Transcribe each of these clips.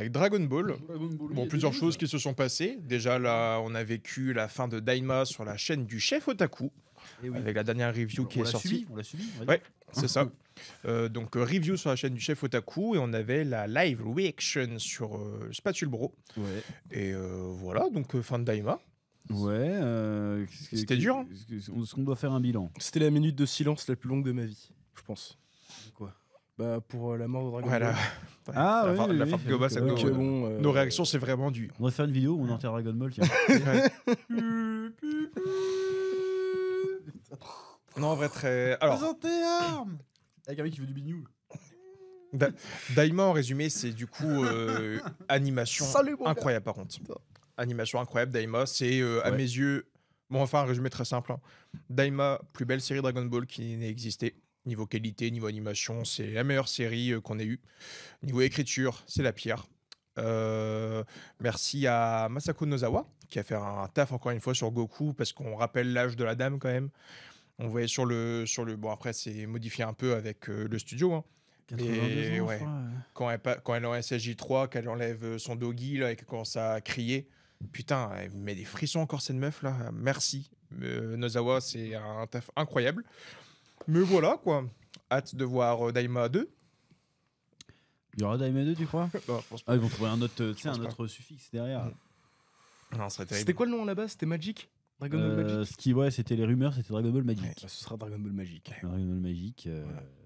avec Dragon Ball. Dragon Ball, il y Bon, a plusieurs des choses news. qui se sont passées. Déjà, là, on a vécu la fin de Daima sur la chaîne du chef Otaku, Eh oui. avec la dernière review qui On est l'a sortie. subi, on l'a subi. on va Ouais, dire. c'est ça. Donc, review sur la chaîne du chef Otaku, et on avait la live reaction sur Spatule Bro. Ouais. Et voilà, donc fin de Daima. Ouais. C'était dur, hein. Est-ce qu'on doit faire un bilan? C'était la minute de silence la plus longue de ma vie, je pense. Quoi? Bah, pour la mort de Dragon Voilà. Ball. Ah, la oui, fin, oui, la oui, fin de c'est Goba, vrai ça que- nous- Donc, bon, Nos réactions, c'est vraiment du. On va faire une vidéo où on enterre Dragon Ball, tiens. Non, en vrai, très. Alors, Présentez armes avec un mec qui veut du bignou. Daima, en résumé, c'est du coup animation Salut, mon gars. incroyable, par contre. Animation incroyable, Daima. C'est, à Ouais. mes yeux. Bon, enfin, un résumé très simple. Hein. Daima, plus belle série Dragon Ball qui n'ait existé. Niveau qualité, niveau animation, c'est la meilleure série qu'on ait eue. Niveau écriture, c'est la pire. Merci à Masako Nozawa, qui a fait un taf encore une fois sur Goku, parce qu'on rappelle l'âge de la dame quand même. On voyait sur le. Bon, après, c'est modifié un peu avec le studio. Hein. 82 Et ans, ouais. je crois. Quand elle est en SSJ3, qu'elle enlève son doggy là, et qu'elle commence à crier. Putain, elle met des frissons encore cette meuf là. Merci. Nozawa, c'est un taf incroyable. Mais voilà quoi. Hâte de voir Daima 2. Il y aura Daima 2, tu crois? Non, je pense pas. Ah, ils vont trouver un autre, tu sais, pense un pas. autre suffixe derrière. Non, ce serait terrible. C'était quoi le nom là-bas? C'était Magic? Dragon Ball Magic? Ce qui, ouais, c'était les rumeurs, c'était Dragon Ball Magic. Ouais, bah, ce sera Dragon Ball Magic. Dragon Ball Magic,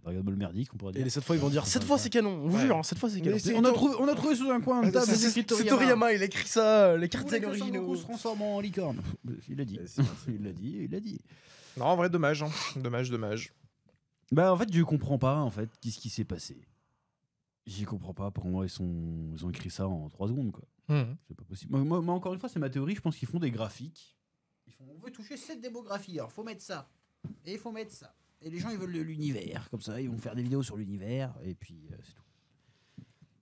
Dragon Ball merdique, on pourrait dire. Et cette fois, ils vont dire cette fois c'est canon, on vous Ouais. jure, hein, cette fois c'est canon. c'est- On a trouvé sous un coin de table des écrits C'est Toriyama, il a écrit ça, les cartes Goku originaux. se transforme en licorne. Il l'a dit. Il l'a dit. Non, en vrai, dommage. Hein. Dommage. Bah, en fait, je comprends pas, en fait, qu'est-ce qui s'est passé. J'y comprends pas. Pour moi, ils ont écrit ça en 3 secondes, quoi. C'est pas possible. Moi, encore une fois, c'est ma théorie. Je pense qu'ils font des graphiques. On veut toucher cette démographie. Alors, faut mettre ça. Et il faut mettre ça. Et les gens, ils veulent l'univers. Comme ça, ils vont faire des vidéos sur l'univers. Et puis, c'est tout.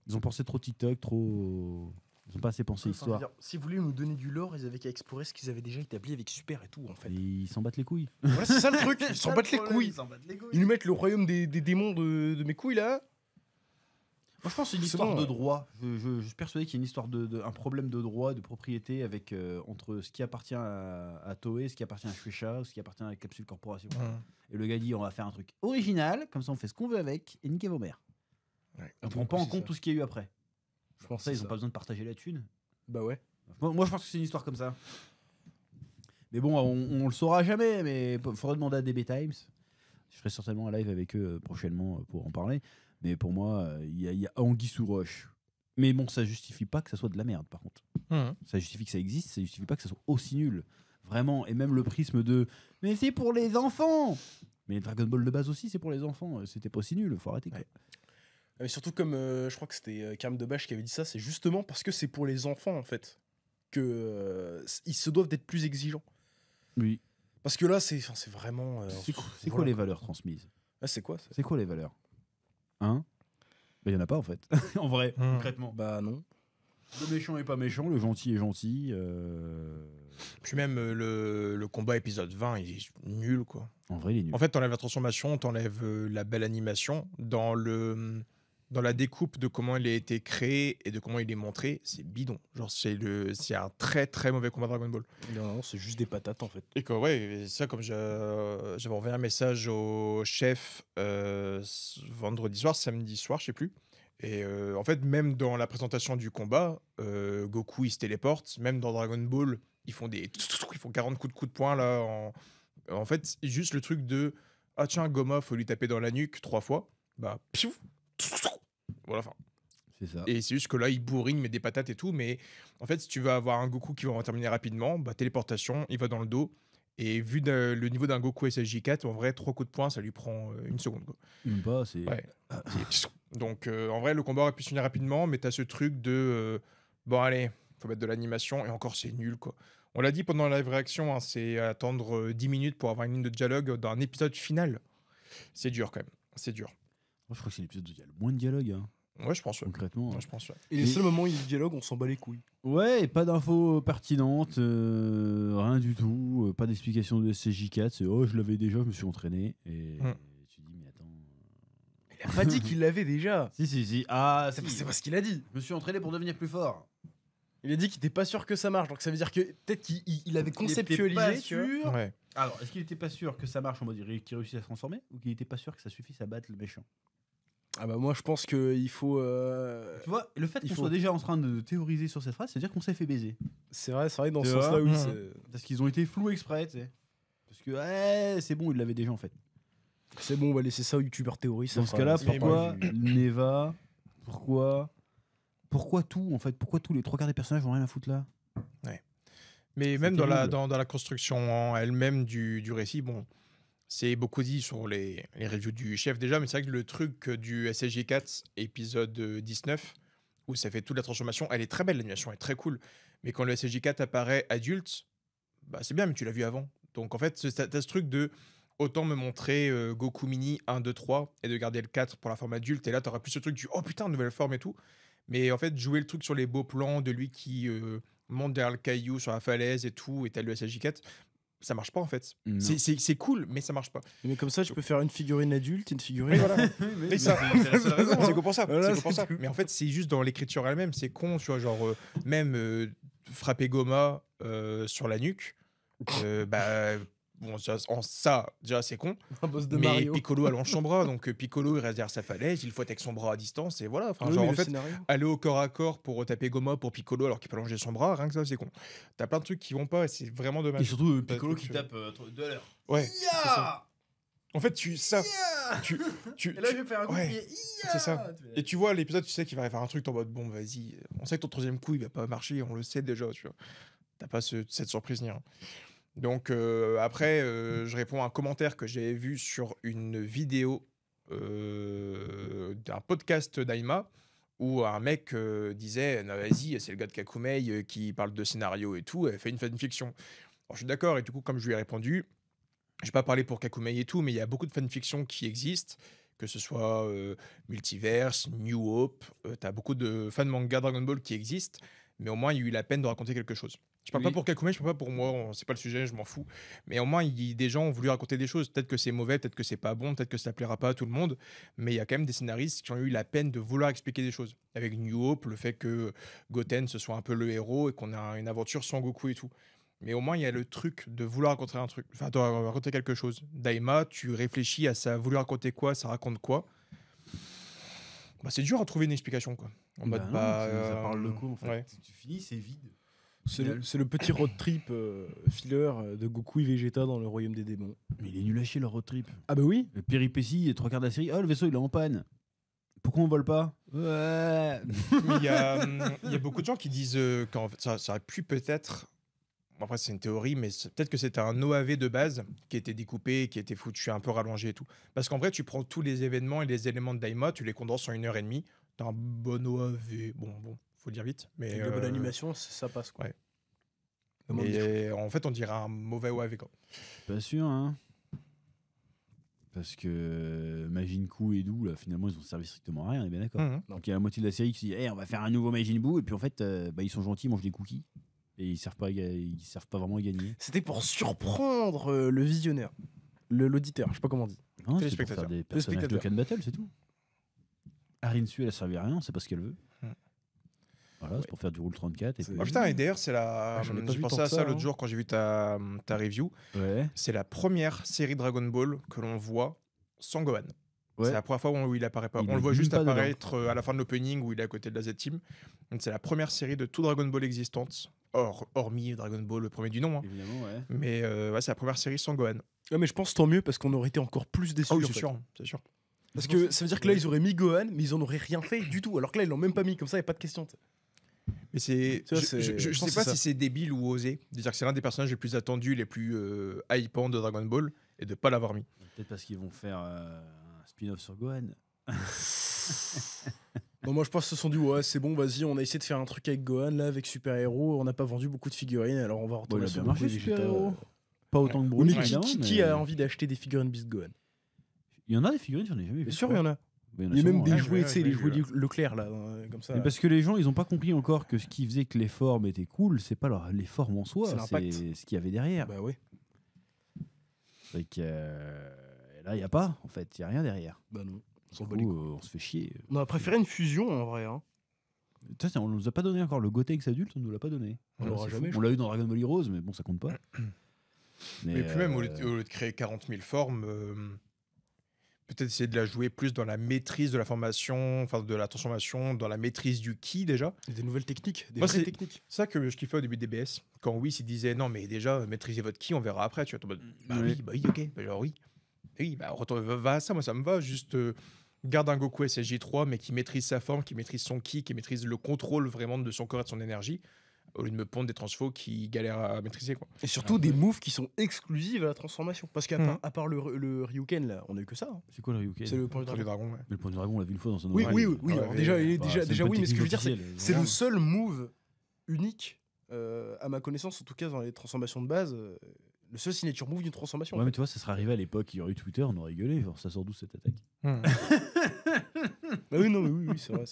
Ils ont pensé trop TikTok, trop. Ils ont pas assez pensé histoire. Si vous voulez nous donner du lore, ils avaient qu'à explorer ce qu'ils avaient déjà établi avec Super et tout en fait. Et ils s'en battent les couilles. Voilà, c'est ça le truc, ils s'en battent les couilles. Ils s'en battent les couilles. Ils nous mettent le royaume des démons de mes couilles là. Moi, je pense que c'est une C'est histoire bon, de droit. Je suis persuadé qu'il y a une histoire un problème de droit, de propriété avec entre ce qui appartient à Toei, ce qui appartient à Shueisha, ce qui appartient à la Capsule Corporation. Et le gars dit on va faire un truc original, comme ça on fait ce qu'on veut avec et niquez vos mères. Ouais. On prend pas en compte tout ce qu'il y a eu après. Je pense Ça, que ils ont pas besoin de partager la thune. Bah ouais. Moi, je pense que c'est une histoire comme ça. Mais bon, on le saura jamais, mais il faudrait demander à DB Times. Je ferai certainement un live avec eux prochainement pour en parler. Mais pour moi, il y a anguille sous roche. Mais bon, ça justifie pas que ça soit de la merde, par contre. Ça justifie que ça existe, ça justifie pas que ça soit aussi nul. Vraiment, et même le prisme de « Mais c'est pour les enfants !» Mais Dragon Ball de base aussi, c'est pour les enfants. C'était pas aussi nul, faut arrêter. Quoi. Ouais. Mais surtout comme je crois que c'était Karim Debache qui avait dit ça, c'est justement parce que c'est pour les enfants en fait que ils se doivent d'être plus exigeants. Oui. Parce que là c'est vraiment. C'est quoi les valeurs transmises? Ah, c'est quoi ça? C'est quoi les valeurs? Hein? Il y en a pas en fait. En vrai, concrètement. Bah non. Le méchant est pas méchant, le gentil est gentil. Puis même le combat épisode 20, il est nul quoi. En vrai, il est nul. En fait, t'enlèves la transformation, t'enlèves la belle animation. Dans la découpe de comment il a été créé et de comment il est montré, c'est bidon. Genre, c'est un très très mauvais combat Dragon Ball. Non, c'est juste des patates en fait. Et que, ouais, ça, comme j'avais envoyé un message au chef vendredi soir, samedi soir, je sais plus. Et en fait, même dans la présentation du combat, Goku il se téléporte. Même dans Dragon Ball, ils font 40 coups de poing là. En fait, juste le truc de ah tiens, Goma, faut lui taper dans la nuque 3 fois. Bah, piouf, voilà, enfin. C'est ça. Et c'est juste que là, il bourrine, met des patates et tout. Mais en fait, si tu veux avoir un Goku qui va en terminer rapidement, bah, téléportation, il va dans le dos. Et vu le niveau d'un Goku SSJ4, en vrai, 3 coups de poing, ça lui prend 1 seconde. Quoi. Même pas, c'est. Ouais. Donc, en vrai, le combat aurait pu se finir rapidement, mais t'as ce truc de bon, allez, faut mettre de l'animation. Et encore, c'est nul, quoi. On l'a dit pendant la live réaction, hein, c'est attendre 10 minutes pour avoir une ligne de dialogue dans un épisode final. C'est dur, quand même. C'est dur. Moi, je crois que c'est l'épisode où il y a le moins de dialogue, hein, Ouais, je pense, ouais. concrètement. Ouais, je pense, ouais. Et les seuls moments où il y a du dialogue, on s'en bat les couilles. Ouais, et pas d'infos pertinentes, rien du tout, pas d'explication de SCJ4, c'est oh je l'avais déjà, je me suis entraîné. Et tu dis mais attends, Il a pas dit qu'il l'avait déjà. Si. Ah, C'est pas ce qu'il a dit. Je me suis entraîné pour devenir plus fort. Il a dit qu'il était pas sûr que ça marche. Donc ça veut dire que peut-être qu'il avait Il était pas conceptualisé. Tu vois. sûr. Ouais. Alors, est-ce qu'il était pas sûr que ça marche en mode qu'il réussit à se transformer ou qu'il était pas sûr que ça suffise à battre le méchant? Ah bah moi je pense qu'il faut. Tu vois, le fait Il qu'on faut- soit déjà en train de théoriser sur cette phrase, c'est-à-dire qu'on s'est fait baiser. C'est vrai dans Tu ce vois sens-là, oui. Mhm. c'est- Parce qu'ils ont été flous exprès, tu sais. Parce que, ouais, c'est bon, ils l'avaient déjà en fait. C'est bon, on va laisser ça aux youtubeurs théoristes. Dans ce cas-là, Mais pourquoi Neva Pourquoi tout en fait? Pourquoi tous les 3 quarts des personnages ont rien à foutre là? Mais C'est même dans terrible. dans la construction en elle-même du récit, bon, c'est beaucoup dit sur les reviews du chef déjà, mais c'est vrai que le truc du SSJ 4 épisode 19, où ça fait toute la transformation, elle est très belle, l'animation est très cool. Mais quand le SSJ 4 apparaît adulte, bah c'est bien, mais tu l'as vu avant. Donc en fait, t'as ce truc de autant me montrer Goku Mini 1, 2, 3 et de garder le 4 pour la forme adulte. Et là, t'auras plus ce truc du oh putain, nouvelle forme et tout. Mais en fait, jouer le truc sur les beaux plans de lui qui monte derrière le caillou sur la falaise et tout, et t'as le SSJ4, ça marche pas en fait. Non. C'est cool, mais ça marche pas. Mais comme ça, tu peux faire une figurine adulte et une figurine. Oui, voilà. Mais ça- c'est la seule raison, C'est hein. que pour ça. Voilà, c'est que pour c'est ça. tout. Mais en fait, c'est juste dans l'écriture elle-même, c'est con, tu vois, genre même frapper Goma sur la nuque, bah bon, déjà c'est con. Un boss de Mais Mario. Piccolo allonge son bras, donc Piccolo il reste derrière sa falaise, il faut avec son bras à distance et voilà. Enfin, Oui, genre mais en le fait, scénario. aller au corps à corps pour taper Goma pour Piccolo alors qu'il peut allonger son bras, rien que ça c'est con. T'as plein de trucs qui vont pas et c'est vraiment Et dommage. surtout T'as Piccolo des qui trucs, tape 2 à l'heure. Ouais. ça. En fait, tu Et là, tu- je vais faire un coup de ouais, pied. c'est ça. Et tu vois l'épisode, tu sais qu'il va y avoir un truc en mode bon, vas-y, on sait que ton troisième coup il va pas marcher, on le sait déjà, tu vois. T'as pas cette surprise ni rien. Donc après, je réponds à un commentaire que j'avais vu sur une vidéo d'un podcast d'Aima où un mec disait non, vas-y, c'est le gars de Kakumei qui parle de scénario et tout, elle fait une fanfiction. Alors je suis d'accord, et du coup, comme je lui ai répondu, je vais pas parler pour Kakumei et tout, mais il y a beaucoup de fanfictions qui existent, que ce soit Multiverse, New Hope, t'as beaucoup de fan manga Dragon Ball qui existent, mais au moins il y a eu la peine de raconter quelque chose. Je parle Oui. pas pour Kakumei, je parle pas pour moi, c'est pas le sujet, je m'en fous. Mais au moins, des gens ont voulu raconter des choses. Peut-être que c'est mauvais, peut-être que c'est pas bon, peut-être que ça plaira pas à tout le monde, mais il y a quand même des scénaristes qui ont eu la peine de vouloir expliquer des choses. Avec New Hope, le fait que Goten ce soit un peu le héros et qu'on a une aventure sans Goku et tout. Mais au moins, il y a le truc de vouloir raconter un truc, enfin, de raconter quelque chose. Daima, tu réfléchis à ça, vouloir raconter quoi, ça raconte quoi. Bah, c'est dur à trouver une explication, quoi. En mode, non, bah, ça parle de quoi en fait? ouais. Tu finis, c'est vide. C'est le petit road trip filler de Goku et Vegeta dans le royaume des démons. Mais il est nul à chier leur road trip. Ah bah oui. Le péripétie, les 3 quarts de la série. Oh, le vaisseau il est en panne. Pourquoi on vole pas? Ouais. Mais il y a beaucoup de gens qui disent qu'en fait, ça aurait pu peut-être. Bon, après, c'est une théorie, mais peut-être que c'était un OAV de base qui était découpé, qui était foutu, un peu rallongé et tout. Parce qu'en vrai, tu prends tous les événements et les éléments de Daima, tu les condenses en 1h30. T'as un bon OAV. Bon, faut le dire vite. Mais, Avec de bonne animation, ça passe quoi. ouais. Comment dire. Mais en fait, on dirait un mauvais OAV, quoi. Pas sûr, hein. Parce que Majin Buu et Dou, là, finalement, ils ont servi strictement à rien, on est bien d'accord. Mhm. Donc il y a la moitié de la série qui se dit, hey, on va faire un nouveau Majin Buu, et puis en fait, ils sont gentils, ils mangent des cookies, et ils servent pas, ils servent pas vraiment à gagner. C'était pour surprendre le visionnaire, l'auditeur, je sais pas comment on dit. Non, c'est pour Téléspectateurs. faire des personnages de spectateurs. Can Battle, c'est tout. Arinsu, elle a servi à rien, on sait pas ce qu'elle veut. Mhm. Voilà, c'est pour faire du Rule 34. Et C'est- puis... Oh putain, et d'ailleurs, c'est la. Ah, j'en ai pas J'ai vu pensé tant à que ça ça, l'autre hein. jour quand j'ai vu ta review. Ouais. C'est la première série Dragon Ball que l'on voit sans Gohan. Ouais. C'est la première fois où il apparaît pas. Il On le est voit même juste pas dedans. apparaître à la fin de l'opening où il est à côté de la Z-Team. Donc c'est la première série de tout Dragon Ball existante, hormis Dragon Ball le premier du nom. Hein. Évidemment, ouais. Mais ouais, c'est la première série sans Gohan. Ah mais je pense tant mieux parce qu'on aurait été encore plus déçus. Ah oui, en c'est fait. sûr, c'est sûr. Parce que ça veut dire que là ils auraient mis Gohan, mais ils en auraient rien fait du tout. Alors que là ils l'ont même pas mis, comme ça y a pas de question. t'sais. Mais c'est, Tu vois, je je pense sais que pas c'est si ça. c'est débile ou osé de dire que c'est l'un des personnages les plus attendus, les plus hypants de Dragon Ball et de pas l'avoir mis. Peut-être parce qu'ils vont faire un spin-off sur Gohan. Non, moi je pense qu'ils se sont dit ouais c'est bon, vas-y, on a essayé de faire un truc avec Gohan là, avec super héros, on n'a pas vendu beaucoup de figurines, alors on va Bon, retourner il a sur bien Goku marché, et Super Vegeta. Héros. Pas autant que Oui, Broly, mais évidemment. qui a envie d'acheter des figurines Beast Gohan? Il y en a des figurines, j'en ai jamais vu. Bien sûr, il y en a. Mais Il y a même sûrement, des ouais. jouets, ouais, tu sais, je les l'ai jouets vu, Leclerc là, comme ça. Mais parce que les gens, ils ont pas compris encore que ce qui faisait que les formes étaient cool, c'est pas les formes en soi, C'est l'impact. c'est ce qu'il y avait derrière. Bah ouais. Donc, là, il y a pas, en fait, il y a rien derrière. Bah non. s'en Du bat les coup, couilles. on se fait chier. On a préféré une fusion en vrai. Hein. Putain, on nous a pas donné encore le Gotenks adulte, on nous l'a pas donné. On l'aura c'est jamais, fou. je On l'a eu dans Dragon Ball Heroes, mais bon, ça compte pas. Mais puis même, au lieu de créer 40 000 formes, peut-être essayer de la jouer plus dans la maîtrise de la formation, enfin de la transformation, dans la maîtrise du ki déjà. Il y a des nouvelles techniques, des Moi, vraies c'est- techniques. C'est ça que je kiffais au début de DBS. Quand Whis il disait non, mais déjà, maîtrisez votre ki, on verra après. Tu vois, t'es en mode, Ouais. bah oui, ok, bah, genre oui. Oui, bah retourne, va à ça, moi ça me va. Juste garde un Goku SSJ3, mais qui maîtrise sa forme, qui maîtrise son ki, qui maîtrise le contrôle vraiment de son corps et de son énergie, au lieu de me pondre des transfos qui galèrent à maîtriser, quoi. Et surtout des moves qui sont exclusives à la transformation. Parce qu'à Mhm. part, à part le Ryuken, là, on a eu que ça. Hein. C'est quoi le Ryuken? C'est le point du Pour les dragon. dragons, ouais. Mais le point du dragon, on l'a vu une fois dans un Oui, oral. oui, oui. Ouais, alors ouais, déjà, ouais. Bah, c'est déjà une oui, bonne mais ce que je veux dire, technique c'est officielle, c'est le vraiment. seul move unique, à ma connaissance, en tout cas dans les transformations de base, le seul signature move d'une transformation. Ouais, en mais fait. tu vois, ça serait arrivé à l'époque, il y aurait eu Twitter, on aurait rigolé. Genre, ça sort d'où cette attaque? Ah oui, non, mais oui, c'est vrai.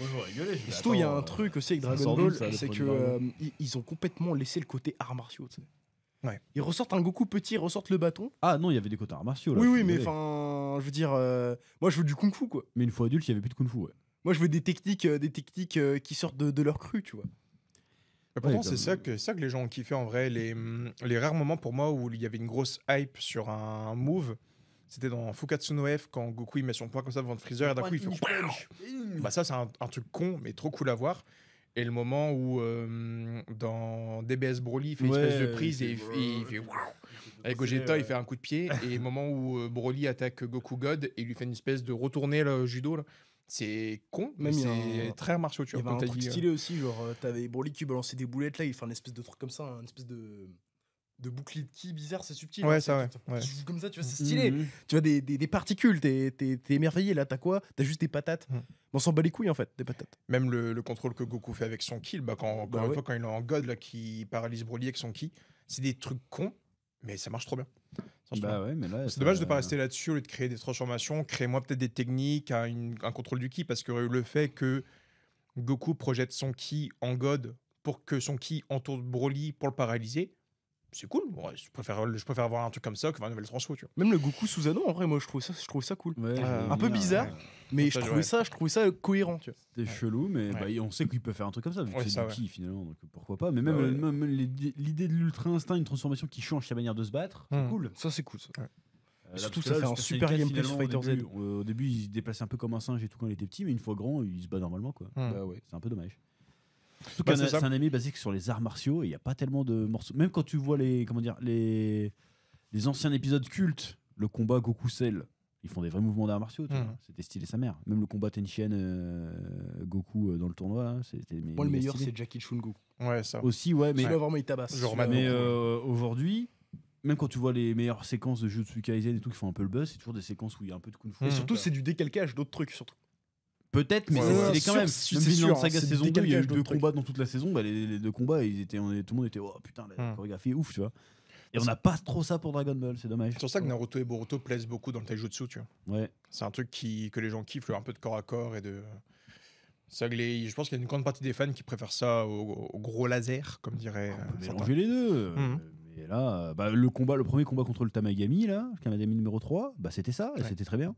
Moi, j'aurais rigolé. Et surtout, il y a un truc aussi avec ça Dragon sort d'où, Ball, ça, le c'est point que du dragon ils ont complètement laissé le côté arts martiaux. Tu sais. Ouais. Ils ressortent un Goku petit, ils ressortent le bâton. Ah non, il y avait des côtés arts martiaux. Là, Oui, je oui, suis mais désolé. enfin, je veux dire, moi je veux du kung-fu quoi. Mais une fois adulte, il y avait plus de kung-fu, ouais. Moi je veux des techniques qui sortent de leur cru, tu vois. Mais pourtant, Ouais, c'est ça que les gens ont kiffé en vrai. Les rares moments pour moi où il y avait une grosse hype sur un move, c'était dans Fukatsu no F quand Goku il met son poing comme ça devant Freezer et d'un coup il fait. Bah, ça, c'est un truc con, mais trop cool à voir. Et le moment où dans DBS Broly, il fait une Ouais, espèce de prise et c'est- il fait. Avec Gogeta, il fait un coup de pied. Et le moment où Broly attaque Goku God et il lui fait une espèce de retourner le judo, là, c'est con, mais Même il y a c'est un- très martiaux, tu Il y vois. avait Comme un t'as truc dit, stylé aussi, genre t'avais Broly qui balançait des boulettes là, il fait un espèce de truc comme ça, un espèce de bouclier de ki bizarre, c'est subtil. Ouais, hein, ça, c'est- ouais. Comme ça, tu vois, c'est stylé. Mhm. Tu vois, des particules, t'es émerveillé là, t'as quoi? T'as juste des patates. Mhm. On s'en bat les couilles en fait, des patates. Même le contrôle que Goku fait avec son ki, bah, encore Bah une ouais. fois, quand il est en God, là, qui paralyse Broly avec son ki, c'est des trucs cons, mais ça marche trop bien. Franchement. Bah ouais, mais là. C'est dommage de ne pas rester là-dessus au lieu de créer des transformations. Créez-moi peut-être des techniques, un contrôle du ki, parce que le fait que Goku projette son ki en God pour que son ki entoure Broly pour le paralyser, c'est cool. Ouais, je préfère avoir un truc comme ça que faire une nouvelle transfo, tu vois. Même le Goku Susanoo, en vrai, moi je trouvais ça cool. Ouais, Un peu bizarre. Mais Ça, je ouais. trouvais ça cohérent, tu vois. C'était chelou, mais Ouais. bah, on sait qu'il peut faire un truc comme ça, vu que Ouais, c'est ça, du ouais. ki finalement, donc pourquoi pas. Mais même, Bah ouais. même l'idée de l'ultra instinct, une transformation qui change sa manière de se battre, c'est Mhm. cool. Ça c'est cool ça. Là, Surtout, parce que ça là, fait le un Super super Saiyan gameplay sur finalement, Fighter Z. Au début, il se déplaçait un peu comme un singe et tout quand il était petit, mais une fois grand, il se bat normalement, quoi. Bah ouais. C'est un peu dommage. Surtout Bah, qu'un- c'est ça. c'est un anime basé sur les arts martiaux et il n'y a pas tellement de morceaux. Même quand tu vois les anciens épisodes cultes, le combat Goku Cell, ils font des vrais mouvements d'arts martiaux. tu vois. Mhm. C'était stylé sa mère. Même le combat Tenshin Goku dans le tournoi, là, c'était Moi le méga meilleur stylé. c'est Jackie Chun Goku. Ouais, ça. Aussi, ouais, mais, Celui-là vraiment il tabasse. Je Celui-là, remets mais vraiment. aujourd'hui, même quand tu vois les meilleures séquences de Jujutsu Kaisen et tout qui font un peu le buzz, c'est toujours des séquences où il y a un peu de kung fu. Mhm. Et surtout c'est du décalcage d'autres trucs surtout. Peut-être, mais Ouais, c'est ouais, stylé sûr, quand même. c'est Même sûr, Vinland hein, Saga c'est saison du 2, il y a eu décalcage 2 d'autres combats dans toute la saison. Bah, les 2 combats, tout le monde était oh putain, la chorégraphie est ouf, tu vois. Et on n'a pas trop ça pour Dragon Ball, c'est dommage. C'est pour ça que Naruto et Boruto plaisent beaucoup dans le taijutsu, tu vois. Ouais. C'est un truc que les gens kiffent, un peu de corps à corps et de. C'est vrai que je pense qu'il y a une grande partie des fans qui préfèrent ça au gros laser, comme dirait. On peut certains. mélanger les deux. Mhm. Mais là, bah, le premier combat contre le Tamagami, là, le Tamagami numéro 3, bah, c'était ça, et Ouais. c'était très bien.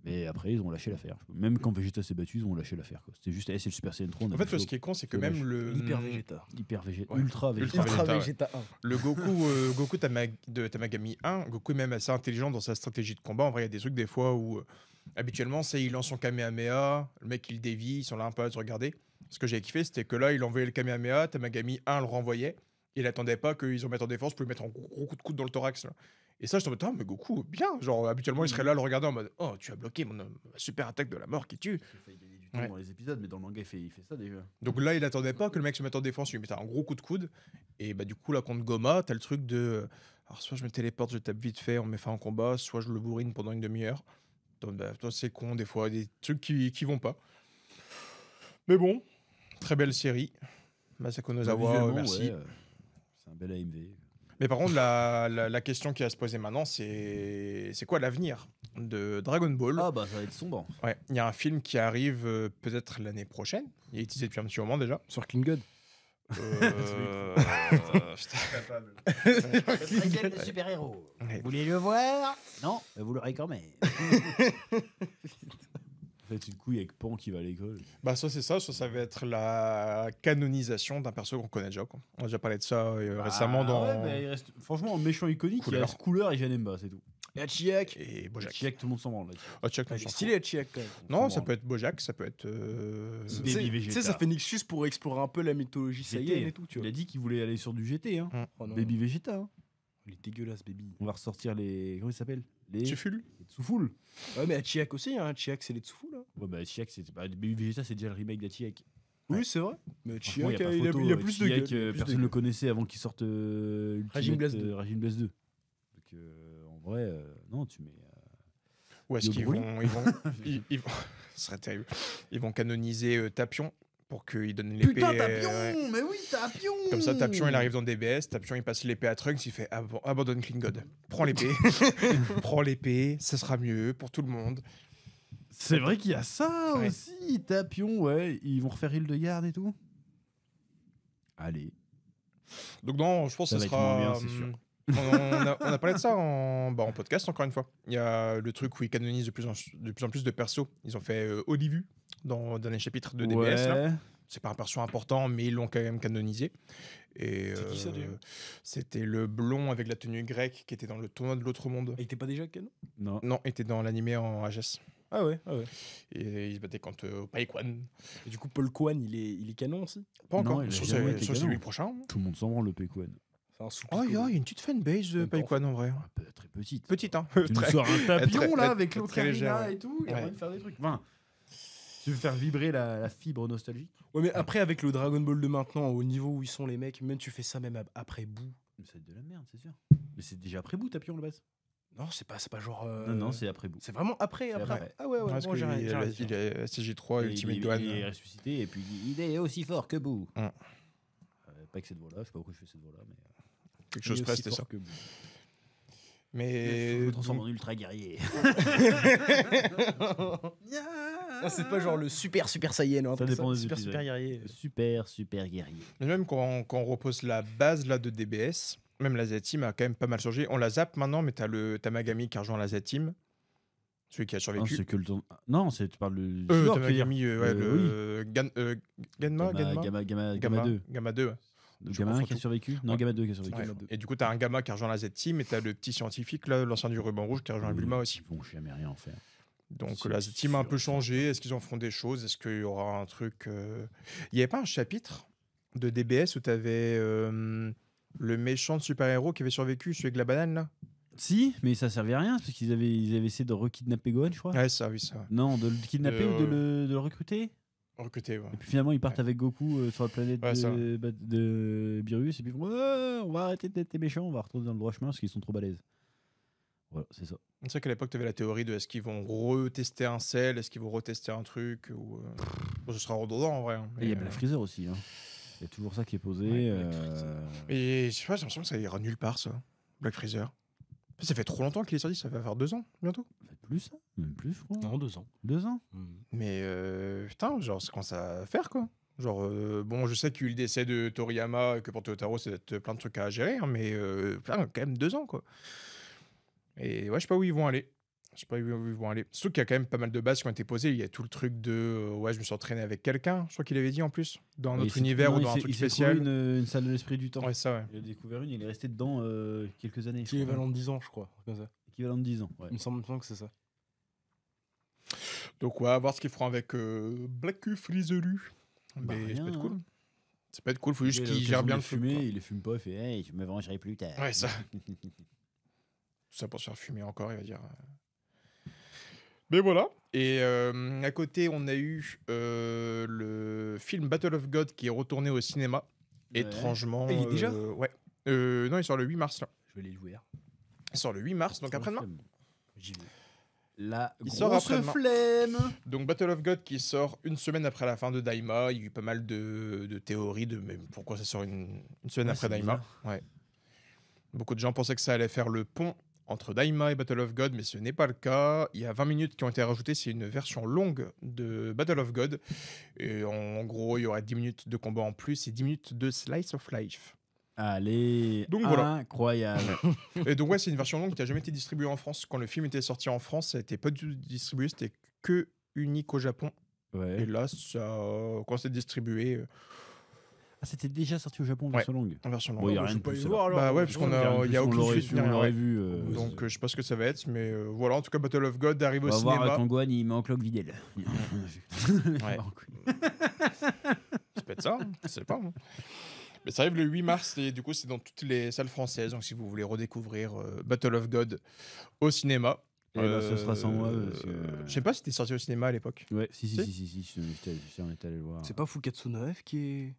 Mais après, ils ont lâché l'affaire. Même quand Vegeta s'est battu, ils ont lâché l'affaire. Quoi. C'était juste, c'est le Super Saiyan 3. on a En fait, fait ce qui est con, c'est que Dommage. même le. Hyper Vegeta. hyper Vegeta, Ouais. ultra Vegeta. Ultra Ultra Vegeta, Vegeta 1. Le Goku de Tamagami 1, Goku est même assez intelligent dans sa stratégie de combat. En vrai, il y a des trucs des fois où habituellement, c'est il lance son Kamehameha, le mec il dévie, ils sont là un peu à se regarder. Ce que j'ai kiffé, c'était que là, il envoyait le Kamehameha, Tamagami 1 le renvoyait, et il attendait pas qu'ils en mettent en défense pour lui mettre un gros coup de coude dans le thorax. Là. Et ça, je me disais, mais Goku, bien. Genre, habituellement, il serait là à le regarder en mode, oh, tu as bloqué ma super attaque de la mort qui tue. Il fait gagner du temps Ouais. dans les épisodes, mais dans le manga, il fait ça déjà. Donc là, il attendait pas que le mec se mette en défense, il lui mettait un gros coup de coude. Et bah, du coup, là, contre Goma, t'as le truc de. Alors, soit je me téléporte, je tape vite fait, on me met fin au combat, soit je le bourrine pendant une demi-heure. Donc, bah, toi, c'est con, des fois, des trucs qui vont pas. Mais bon, très belle série. Masako Nozawa, Visuellement, merci. ouais, c'est un bel AMV. Mais par contre, la question qui va se poser maintenant, c'est quoi l'avenir de Dragon Ball? Ah bah ça va être sombre. Ouais, il y a un film qui arrive peut-être l'année prochaine. Il est teasé depuis un petit moment déjà. Sur King God. Putain. Lequel le super-héros Ouais. Vous voulez le voir Non, vous l'aurez quand même. Faites une couille avec Pan qui va à l'école. Bah, soit c'est ça, soit ça va être la canonisation d'un perso qu'on connaît déjà, quoi. On a déjà parlé de ça récemment dans. Ouais, mais il reste... Franchement, en méchant iconique, Couleur. il reste Couleur et Janemba, c'est tout. Et Chiak. Et Bojack. Chiak, tout le monde s'en branle. Là. Oh, Chuck, on Il est s'en fout. stylé, Chiak, quand même. Non, s'en ça branle. peut être Bojack, ça peut être. C'est Tu sais- Baby tu Vegeta. sais, ça fait une excuse pour explorer un peu la mythologie Saiyan et tout, tu Il vois. a dit qu'il voulait aller sur du GT. Hein. Oh non, Baby Vegeta. Hein. il est dégueulasse, baby. On va ressortir les. Comment ils s'appellent Les Tuful. Tsuful. Ouais, mais Chiak aussi, hein. Chiak, c'est les Tsufu, là. Ouais, bah Chiak, c'est pas. Baby Vegeta, c'est déjà le remake d'Achiak. Oui, c'est vrai. Mais Franchement, Chiak, y a pas il photo, a plus de Chiak, gueule. il a plus de personne ne gueule. le connaissait avant qu'il sorte Raging Blast 2. Raging Blast 2. Donc, en vrai, non, tu mets. Ou est-ce Yo qu'ils Broly. vont. Ils vont... Ce serait terrible. Ils vont canoniser Tapion pour qu'il donne l'épée. Putain, Tapion ouais. Mais oui, Tapion Comme ça, Tapion, il arrive dans DBS, Tapion, il passe l'épée à Trunks, il fait abandonne Klingod. Prends l'épée. Prends l'épée, ça sera mieux pour tout le monde. C'est vrai qu'il y a ça Ouais. aussi, Tapion, ouais. Ils vont refaire Hildegarde et tout. Allez. Donc non, je pense Ça que ce va être moins sera... bien, c'est sûr. On a parlé de ça en podcast, encore une fois. Il y a le truc où ils canonisent de plus en plus de persos. Ils ont fait Olivu dans le dernier chapitre de DBS. Là. Ouais. C'est pas un perso important, mais ils l'ont quand même canonisé. Et C'est qui, ça, déjà c'était le blond avec la tenue grecque qui était dans le tournoi de l'autre monde. Il était pas déjà canon Non. Non, était dans l'animé en AGS. Ah ouais, ah ouais. Et il se battait contre Paikwan. Et du coup, Paul Kwan, il est canon aussi. Pas Non, encore. il a Sur jamais été c'est canon. lui le prochain. Tout le monde s'en branle le Pékouan. C'est un sous Oh, il y a une petite fanbase de Même pas Paikwan en vrai. Très petite. Petite, hein. Tu nous Très- sors un Tapion très- là très- avec très l'Ocarina légère, ouais. et tout. Il y a Ouais. moyen de faire des trucs. Enfin, tu veux faire vibrer la fibre nostalgique. Ouais, mais après, avec le Dragon Ball de maintenant, au niveau où ils sont les mecs, même tu fais ça même après bout. C'est de la merde, c'est sûr. Mais c'est déjà après bout, Tapion, le base. Non, c'est pas genre. Non, non, c'est après bout. C'est vraiment après, C'est après. après. Ah ouais, ouais, Parce moi j'ai rien. qu'il j'ai rien à est, dire. il est SCJ3 Et Ultimate il Gohan. est ressuscité et puis il est aussi fort que Boo. Hum. Pas que cette voix-là, je sais pas pourquoi je fais cette voix-là, mais. Quelque Il chose est près, aussi c'était ça. fort que Boo. Mais. Je me transforme en ultra guerrier. Ah, c'est pas genre le super Saiyan, ou un Ça truc dépend des super épisodes. guerrier. Super guerrier. Mais même quand on repose la base là, de DBS, même la Z-Team a quand même pas mal changé. On la zappe maintenant, mais t'as Magami qui a rejoint la Z-Team. Celui qui a Non, survécu. c'est que le temps. Non, tu parles du. Cyborg, tu veux dire. Tamagami, ouais, Ganma, Gamma 2. Gamma 2. ouais. Le Je Gamma 1 confonds qui a tout. survécu Non, Ouais. Gamma 2 qui a survécu. Ouais. Gamma 2. Et du coup, t'as un Gamma qui a rejoint la Z-Team et t'as le petit scientifique, là, l'ancien du ruban rouge, qui a rejoint Bulma aussi. Ils vont jamais rien en faire. Donc C'est la Z-Team a un sûr. peu changé. Est-ce qu'ils en feront des choses? Est-ce qu'il y aura un truc Il n'y avait pas un chapitre de DBS où t'avais le méchant de super-héros qui avait survécu, celui avec la banane, là? Si, mais ça servait à rien parce qu'ils avaient essayé de rekidnapper Gohan, je crois. Ouais, ça, oui, ça. Non, de le kidnapper ou de le recruter. Recruté, ouais. Et puis finalement, ils partent Ouais. avec Goku sur la planète Ouais, ça. de Beerus. Et puis ils font ouais, on va arrêter d'être des méchants, on va retourner dans le droit chemin parce qu'ils sont trop balèzes. Voilà, c'est ça. C'est vrai qu'à l'époque, tu avais la théorie de est-ce qu'ils vont retester un sel, est-ce qu'ils vont retester un truc, ou... Bon, ce sera redondant en vrai. hein, Et il y a mais, Black Freezer aussi. Hein. Il y a toujours ça qui est posé. Ouais, Black Freezer. Et je sais pas, j'ai l'impression que ça ira nulle part, ça. Black Freezer. Ça fait trop longtemps qu'il est sorti, ça va faire 2 ans bientôt. Plus ça Même plus, je crois. Non, 2 ans. 2 ans Mais putain, genre, ça commence à faire quoi. Genre, bon, je sais qu'il y a eu le décès de Toriyama et que pour Totaro, c'est peut-être plein de trucs à gérer, hein, mais putain, quand même 2 ans quoi. Et ouais, je sais pas où ils vont aller. Je sais pas où ils vont aller. Surtout qu'il y a quand même pas mal de bases qui ont été posées. Il y a tout le truc de ouais, je me suis entraîné avec quelqu'un, je crois qu'il avait dit en plus, dans un autre univers ou dans un truc spécial. Une salle de l'esprit du temps. Ouais, ça, ouais. Il a découvert une, il est resté dedans quelques années. Qui est équivalent de 10 ans, je crois. Comme ça. Équivalent de 10 ans. Ouais. Il me semble que c'est ça. Donc, ouais, à voir ce qu'ils feront avec Black Freezeru. Bah, Mais ça rien, peut être cool. hein. Ça peut être cool, faut juste Il a qu'ils l'occasion gèrent de bien les le truc. fumer, quoi. il les fume pas, il fait hey, je me vengerai plus tard. Ouais, ça. Tout ça pour se faire fumer encore, il va dire. Mais voilà. Et à côté, on a eu le film Battle of God qui est retourné au cinéma. Ouais. Étrangement. Et il est déjà ouais. Non, il sort le 8 mars là. Je vais les jouer. Il sort le 8 mars, donc après-demain. J'y vais. La Il sort grosse après-demain. flemme. Donc Battle of God qui sort une semaine après la fin de Daima. Il y a eu pas mal de théories de même pourquoi ça sort une semaine Ouais, après c'est Daima. Ouais. Beaucoup de gens pensaient que ça allait faire le pont entre Daima et Battle of God, mais ce n'est pas le cas. Il y a 20 minutes qui ont été rajoutées, c'est une version longue de Battle of God. Et en gros, il y aurait 10 minutes de combat en plus et 10 minutes de Slice of Life. Allez, Donc voilà. incroyable. Et donc ouais, c'est une version longue qui n'a jamais été distribuée en France. Quand le film était sorti en France, ça n'était pas du tout distribué, c'était que unique au Japon. Et Ouais. là, quand c'est distribué Ah, c'était déjà sorti au Japon, Ouais. version longue. en version longue. Bon, il y a Bah, rien je de peux pas plus. y voir alors. Bah ouais, parce qu'on a, il y a On aucune l'aurait suite. su, ni on rien, l'aurait ouais. vu. Donc je sais pas ce que ça va être, mais voilà, en tout cas Battle of God arrive on au va voir cinéma. quand Gohan il met en cloque Videl. Ouais. C'est peut-être ça, hein. Je sais pas. Hein. Mais ça arrive le 8 mars et du coup c'est dans toutes les salles françaises. Donc si vous voulez redécouvrir Battle of God au cinéma. Et bah, ce sera sans moi. Parce que... Je sais pas si c'était sorti au cinéma à l'époque. Ouais, si, Si on est allé le voir. C'est pas Fukatsu no F qui est.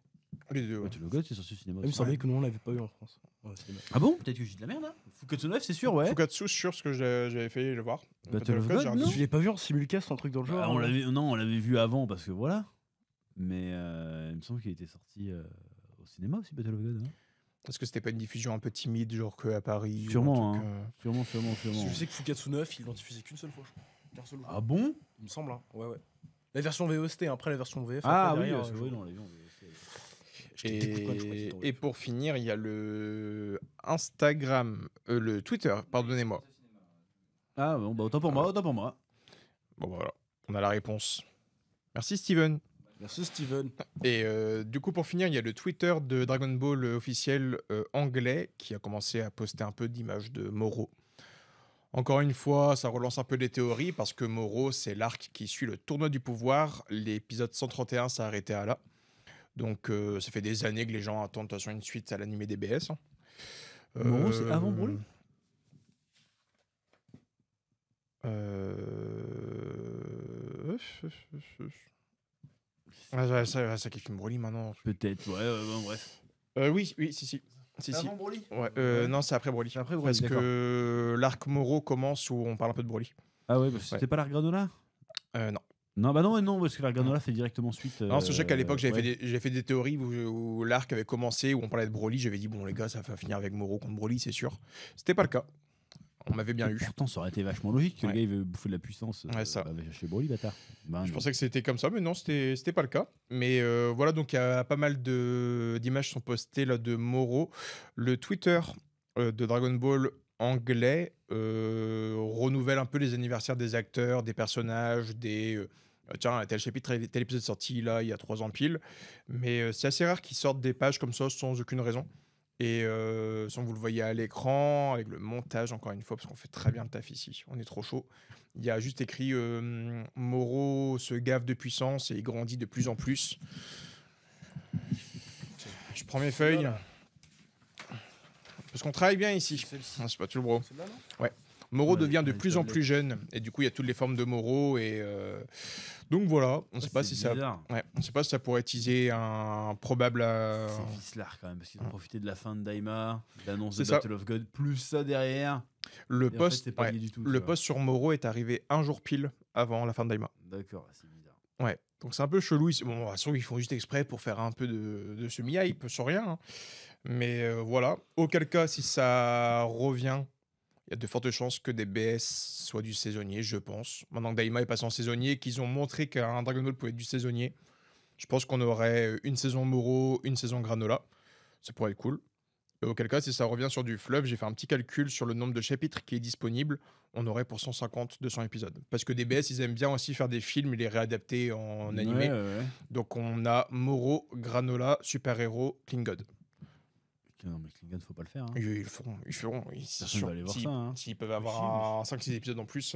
Les deux. Ouais. Battle of God, c'est sorti au cinéma. Il me aussi. semblait que nous on l'avait pas eu en France. Ouais, c'est dommage. Ah bon? Peut-être que j'ai de la merde. Hein. Fukatsu no F, c'est sûr, ouais. Fukatsu, sûr, parce que j'avais failli le voir. Battle of God, j'ai non regardé. Tu l'as pas vu en simulcast, un truc dans le Bah, genre on l'avait vu avant parce que voilà. Mais il me semble qu'il était sorti au cinéma aussi, Battle of God. Hein. Est-ce que c'était pas une diffusion un peu timide, genre que à Paris ou Sûrement, un truc, Sûrement. Parce que je sais que Fukatsu no F, ils l'ont diffusé qu'une seule fois, je crois. Qu'un seul jour. Ah bon? Il me semble, hein. Ouais. La version VOST, après la version VF. Ah après, oui, derrière, parce que je- oui, non, on l'a vu. J'étais dégoûté quand je crois qu'ils t'ont Et VF. pour finir, il y a le Instagram, le Twitter, pardonnez-moi. Ah bon, bah autant pour moi. Bon, bah, voilà, on a la réponse. Merci Steven. Merci Steven. Et du coup, pour finir, il y a le Twitter de Dragon Ball officiel anglais qui a commencé à poster un peu d'images de Moro. Encore une fois, ça relance un peu les théories parce que Moro, c'est l'arc qui suit le tournoi du pouvoir. L'épisode 131 s'est arrêté à là. Donc, ça fait des années que les gens attendent de toute façon une suite à l'animé DBS. Hein. Moro, c'est avant Broly Ça qui filme Broly maintenant. Peut-être, ouais, bon, bref. Oui, si. Avant Broly? Ouais, Ouais. non, c'est après Broly. C'est après Broly, Parce d'accord. que l'arc Moro commence où on parle un peu de Broly. Ah ouais, parce que c'était pas la granola? Non. Non, non, parce que la granola fait directement suite. Non, parce que je sais qu'à l'époque, j'avais ouais. fait des théories où l'arc avait commencé, où on parlait de Broly. J'avais dit, bon, les gars, ça va finir avec Moro contre Broly, c'est sûr. C'était pas le cas. On m'avait bien eu. Pourtant, ça aurait été vachement logique que Ouais. le gars il veut bouffer de la puissance. Ouais, ça. Va chercher Broly, bâtard. Ben, Je non. pensais que c'était comme ça, mais non, c'était pas le cas. Mais voilà, donc il y a pas mal d'images sont postées là, de Moro. Le Twitter de Dragon Ball anglais renouvelle un peu les anniversaires des acteurs, des personnages, tiens, tel chapitre, tel épisode sorti là, il y a 3 ans pile. Mais c'est assez rare qu'ils sortent des pages comme ça sans aucune raison. Et sans vous le voyez à l'écran, avec le montage, encore une fois, parce qu'on fait très bien le taf ici, on est trop chaud. Il y a juste écrit Moro se gave de puissance et il grandit de plus en plus. Je prends mes feuilles. Parce qu'on travaille bien ici. Ah, c'est pas tout le bro. Celle-là, non Moro Ouais, devient de les plus en tablettes. plus jeune. Et du coup, il y a toutes les formes de Moro. Et donc voilà, on sait pas si ça. bizarre. Ouais, on sait pas si ça pourrait teaser un probable. C'est vicelard quand même, parce qu'ils ont profité de la fin de Daima, l'annonce C'est de ça. Battle of God, plus ça derrière. Le Et en fait, post, c'est pas ouais, lié du tout. le post sur Moro est arrivé un jour pile avant la fin de Daima. D'accord, c'est bizarre. Ouais, donc c'est un peu chelou. Bon, de toute façon, ils font juste exprès pour faire un peu de semi-hype sur rien. Hein. Mais voilà. Auquel cas, si ça revient, il y a de fortes chances que des BS soient du saisonnier, je pense. Maintenant que Daima est passé en saisonnier, qu'ils ont montré qu'un Dragon Ball pouvait être du saisonnier, je pense qu'on aurait une saison Moro, une saison Granola. Ça pourrait être cool. Et auquel cas, si ça revient sur du fleuve, j'ai fait un petit calcul sur le nombre de chapitres qui est disponible. On aurait pour 150-200 épisodes. Parce que DBS, ils aiment bien aussi faire des films et les réadapter en animé. Ouais. Donc on a Moro, Granola, Super Héros, King God. Non, mais Klingon, faut pas le faire. Hein. Ils le feront. C'est Personne sûr. va aller voir S'ils ça, hein. s'ils peuvent avoir un 5-6 épisodes en plus.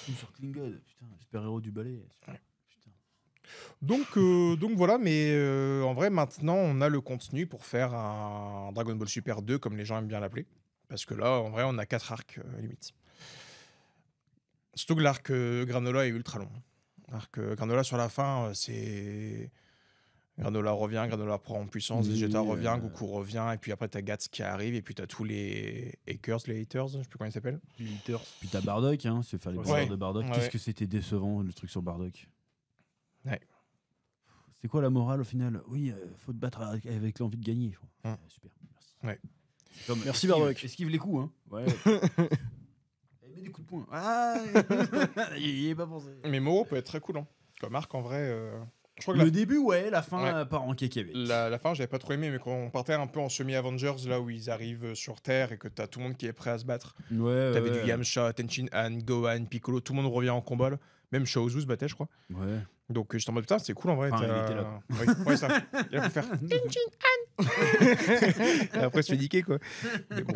Film sur Klingon, putain, super-héros du ballet. Ouais. Putain. Donc voilà, mais en vrai, maintenant, on a le contenu pour faire un Dragon Ball Super 2, comme les gens aiment bien l'appeler. Parce que là, en vrai, on a 4 arcs, limite. Surtout que l'arc Granola est ultra long. L'arc Granola sur la fin, c'est... Granola revient, Granola prend en puissance, Oui, Vegeta revient, Goku revient, et puis après t'as Guts qui arrive, et puis t'as tous les Haters, je sais plus comment ils s'appellent. Puis t'as Bardock, hein, c'est faire les Ouais. pouvoirs de Bardock. Ouais. Qu'est-ce que c'était décevant, le truc sur Bardock. Ouais. C'est quoi la morale au final? Oui, faut te battre avec l'envie de gagner. Je crois. Hum. Super, merci. Comme Merci, esquive- Bardock. Esquive les coups, hein. Ouais. Il met des coups de poing. Ah il y est pas pensé. Mais Moro peut être très cool. Hein. Comme arc, en vrai. Je crois que Le début, ouais, la fin Ouais. part en cacahuète. la fin, j'avais pas trop aimé, mais quand on partait un peu en semi-Avengers, là où ils arrivent sur Terre et que t'as tout le monde qui est prêt à se battre. Ouais, T'avais ouais. du Yamcha, Tenshin Han, Gohan, Piccolo, tout le monde revient en combat. Là. Même Shaozu se battait, je crois. Ouais. Donc j'étais en mode putain, c'est cool en vrai. Enfin, t'as- il était là, Oui, ouais, ça. Il a pu faire Tenshin Han. Et après, se fait niquer, quoi. Mais bon.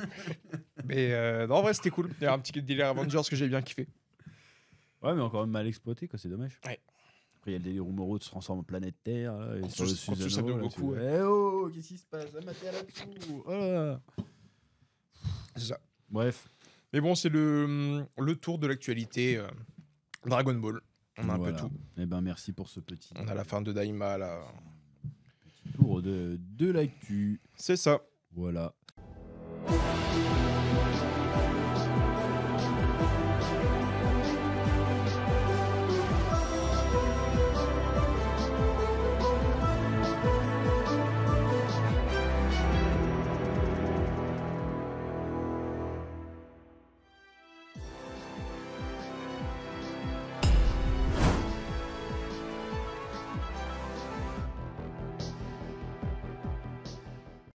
Mais non, en vrai, c'était cool. Il y a un petit délire Avengers que j'ai bien kiffé. Ouais, mais encore mal exploité, quoi, c'est dommage. Ouais. Après, il y a le délire où Moro se transforme en planète Terre. Là, et sur le Contre le Susanoo, sabre de là, Goku, tu fais, Eh oh, qu'est-ce qui se passe? Amateur là-dessous. Oh là. C'est ça. Bref. Mais bon, c'est le tour de l'actualité Dragon Ball. On a un Voilà. peu tout. Eh ben, merci pour ce petit On a la fin de Daima, là. tour de l'actu. C'est ça. Voilà.